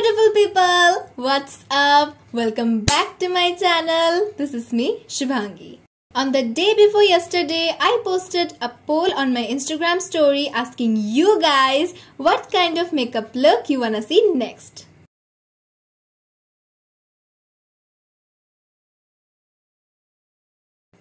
beautiful people! What's up? Welcome back to my channel. This is me, Subhangi. On the day before yesterday, I posted a poll on my Instagram story asking you guys what kind of makeup look you wanna see next.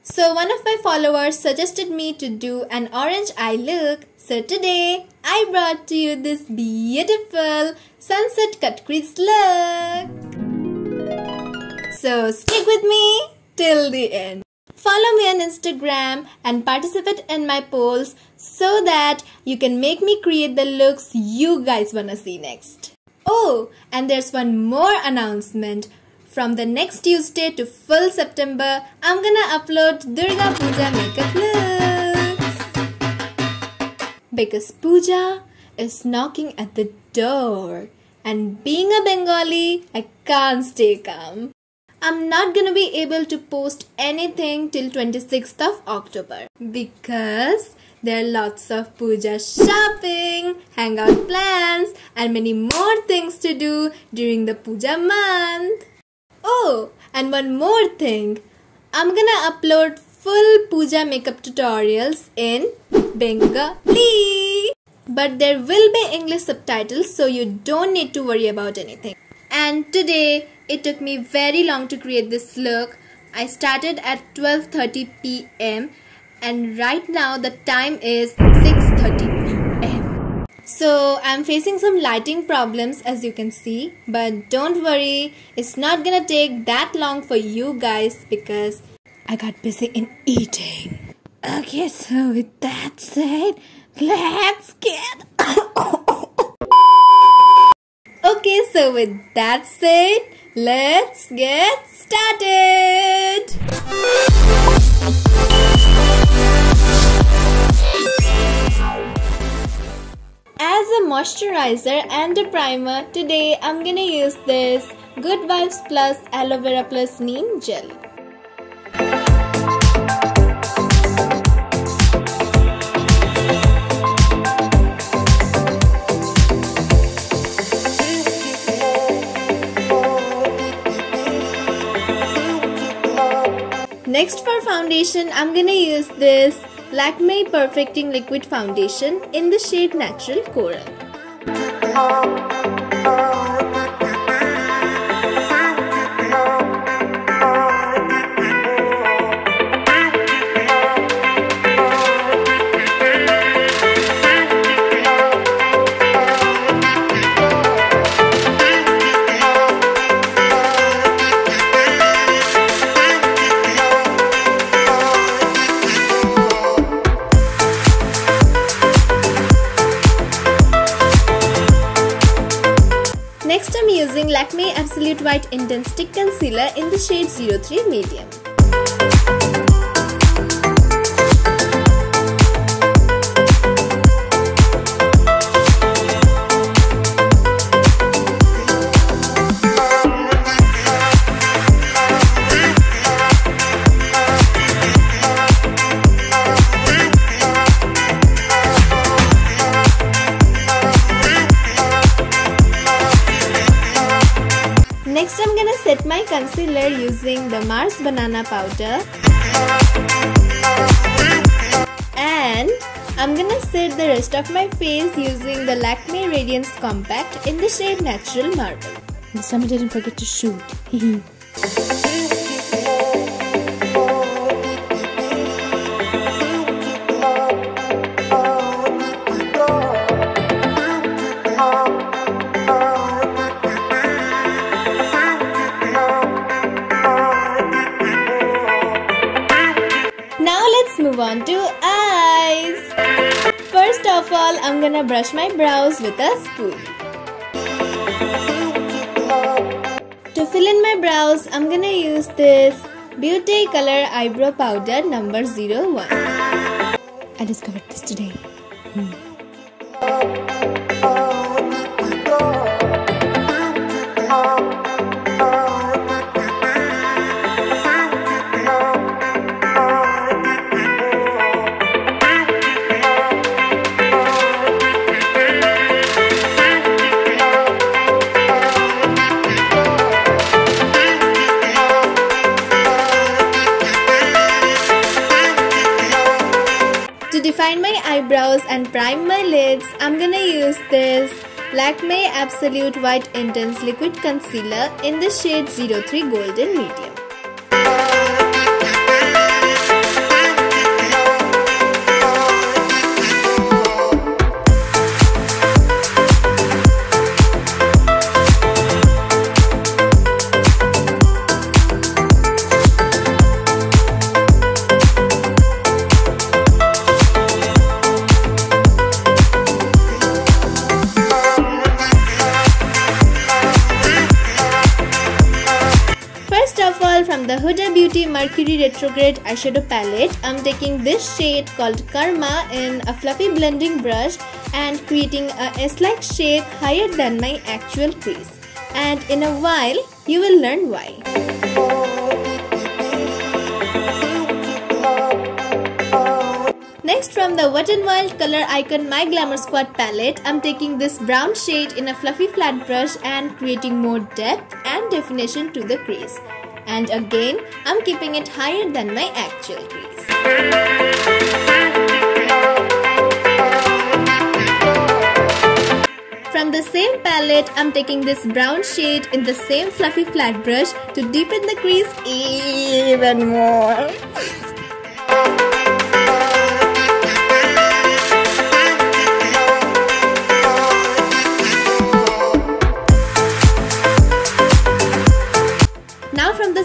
So one of my followers suggested me to do an orange eye look. So today, I brought to you this beautiful sunset cut crease look. So stick with me till the end. Follow me on Instagram and participate in my polls so that you can make me create the looks you guys wanna see next. Oh, and there's one more announcement. From the next Tuesday to full September, I'm gonna upload Durga Puja makeup looks. Because Puja is knocking at the door. And being a Bengali, I can't stay calm. I'm not gonna be able to post anything till 26th of October. Because there are lots of Puja shopping, hangout plans, and many more things to do during the Puja month. Oh, and one more thing. I'm gonna upload full Puja makeup tutorials in Bengali. But there will be English subtitles, so you don't need to worry about anything. And today, it took me very long to create this look. I started at 12:30 p.m. and right now the time is 6:30 p.m. So I'm facing some lighting problems as you can see, but don't worry, it's not gonna take that long for you guys because I got busy in eating. Okay, so with that said, let's get Okay, so with that said, let's get started. As a moisturizer and a primer, today I'm gonna use this Good Vibes Plus Aloe Vera Plus Neem Gel. Next for foundation, I'm gonna use this Lakme Perfecting Liquid Foundation in the shade Natural Coral. Next I'm using Lakme Absolute White Intense Stick Concealer in the shade 03 Medium. Next I'm gonna set my concealer using the Mars Banana Powder. And I'm gonna set the rest of my face using the Lakme Radiance Compact in the shade Natural Marble. This time I didn't forget to shoot. Move on to eyes. First of all, I'm gonna brush my brows with a spoon. To fill in my brows, I'm gonna use this Beauty Color Eyebrow Powder number 01. I discovered this today. eyebrows and prime my lids, I'm gonna use this Lakme Absolute White Intense Liquid Concealer in the shade 03 Golden Medium. From the Huda Beauty Mercury Retrograde eyeshadow palette, I'm taking this shade called Karma in a fluffy blending brush and creating a S-like shape higher than my actual crease. And in a while, you will learn why. Next, from the Wet n Wild color icon My Glamour Squad palette, I'm taking this brown shade in a fluffy flat brush and creating more depth and definition to the crease. And again, I'm keeping it higher than my actual crease. From the same palette, I'm taking this brown shade in the same fluffy flat brush to deepen the crease even more.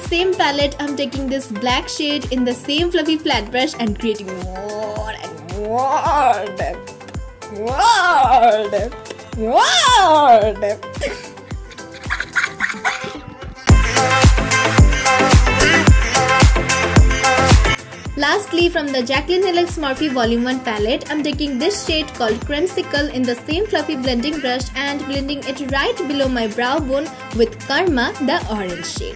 Same palette, I'm taking this black shade in the same fluffy flat brush and creating more and more depth, more depth, more depth. Lastly, from the Jaclyn Hill X Morphe Volume 1 palette, I'm taking this shade called Creamsicle in the same fluffy blending brush and blending it right below my brow bone with Karma, the orange shade.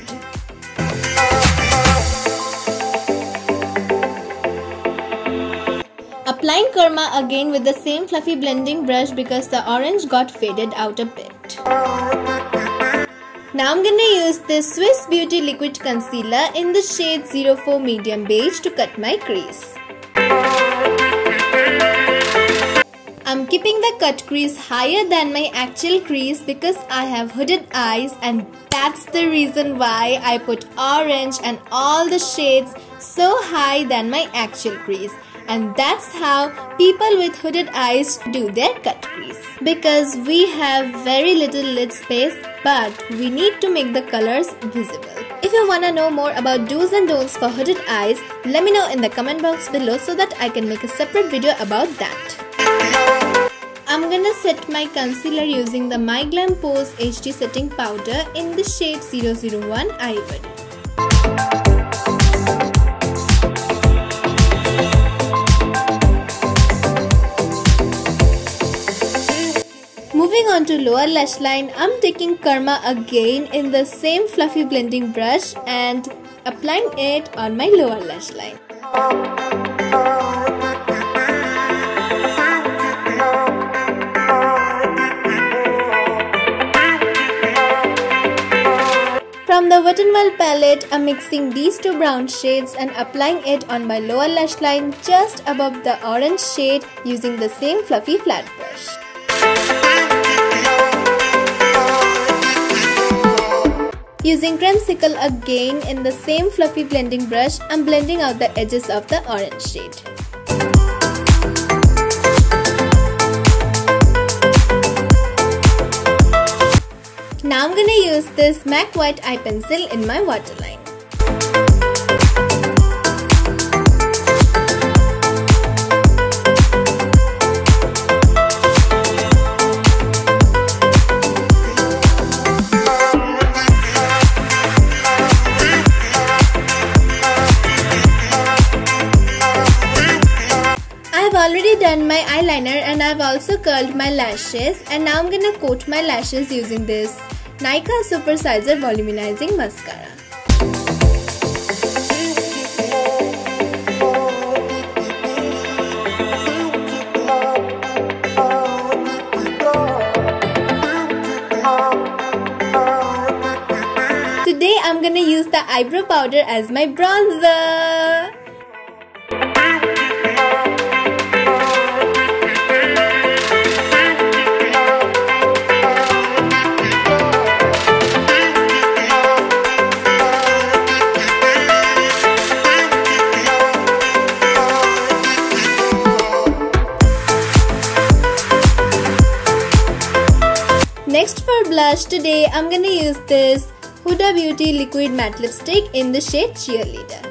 Applying Karma again with the same fluffy blending brush because the orange got faded out a bit. Now I'm gonna use this Swiss Beauty Liquid Concealer in the shade 04 Medium Beige to cut my crease. I'm keeping the cut crease higher than my actual crease because I have hooded eyes, and that's the reason why I put orange and all the shades so high than my actual crease. And that's how people with hooded eyes do their cut crease. Because we have very little lid space, but we need to make the colors visible. If you wanna know more about do's and don'ts for hooded eyes, let me know in the comment box below so that I can make a separate video about that. I'm gonna set my concealer using the My Glam Pose HD Setting Powder in the shade 001 Ivory. Moving on to lower lash line, I'm taking Karma again in the same fluffy blending brush and applying it on my lower lash line. From the Wet n Wild palette, I'm mixing these two brown shades and applying it on my lower lash line just above the orange shade using the same fluffy flat brush. Using Creamsicle again in the same fluffy blending brush, I'm blending out the edges of the orange shade. Now I'm gonna use this MAC White Eye Pencil in my waterline. I've already done my eyeliner and I've also curled my lashes, and now I'm gonna coat my lashes using this Nykaa Super Sizer Voluminizing Mascara. Today I'm gonna use the eyebrow powder as my bronzer. for blush, today I'm gonna use this Huda Beauty Liquid Matte Lipstick in the shade Cheerleader.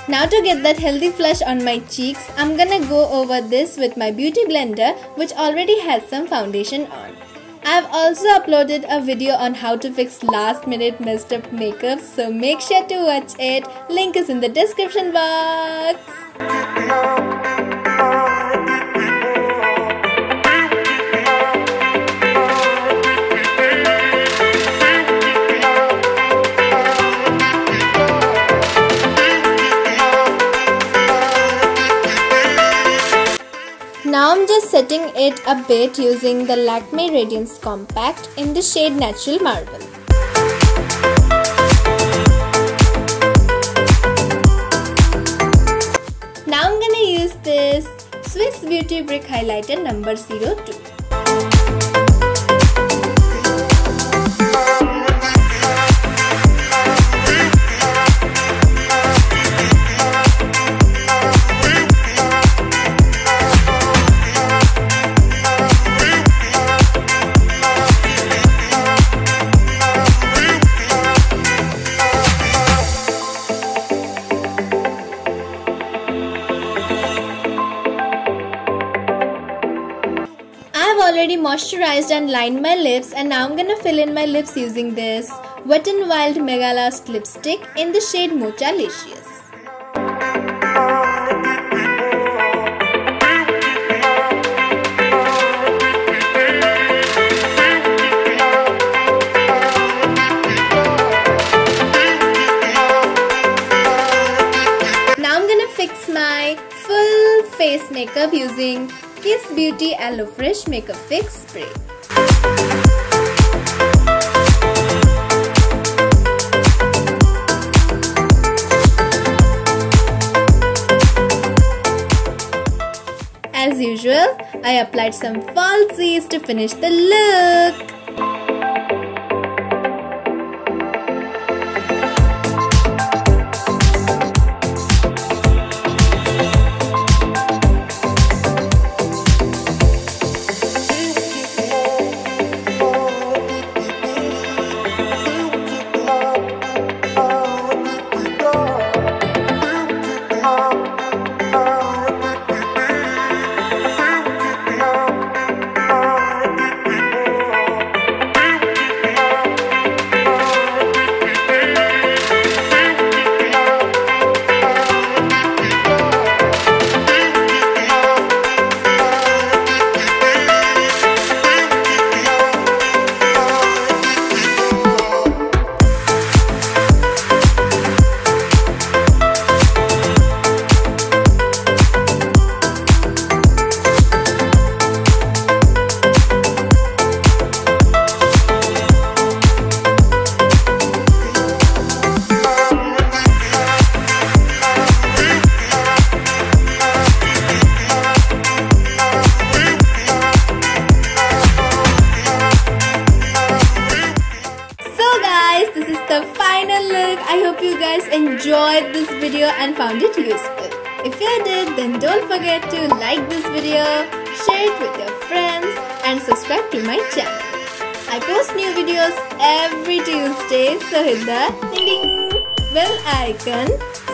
Now to get that healthy flush on my cheeks, I'm gonna go over this with my beauty blender which already has some foundation on. I've also uploaded a video on how to fix last minute messed up makeup, so make sure to watch it. Link is in the description box. Now I'm just setting it a bit using the Lakme Radiance Compact in the shade Natural Marble. Now I'm gonna use this Swiss Beauty Brick Highlighter number 02. Already moisturized and lined my lips, and now I'm gonna fill in my lips using this Wet n Wild Mega Last lipstick in the shade Mochalicious. Now I'm gonna fix my full face makeup using Kiss Beauty Aloe Fresh Makeup Fix Spray. As usual, I applied some falsies to finish the look. This is the final look. I hope you guys enjoyed this video and found it useful. If you did, then don't forget to like this video, share it with your friends and subscribe to my channel. I post new videos every Tuesday, so hit the ding ding bell icon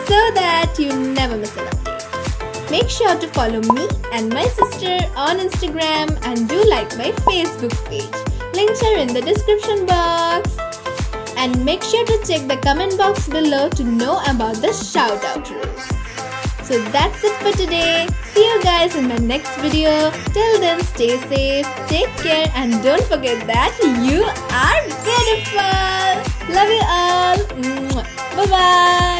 so that you never miss an update. Make sure to follow me and my sister on Instagram and do like my Facebook page. Links are in the description box. And make sure to check the comment box below to know about the shout out rules. So that's it for today. See you guys in my next video. Till then, stay safe, take care, and don't forget that you are beautiful. Love you all. Bye bye.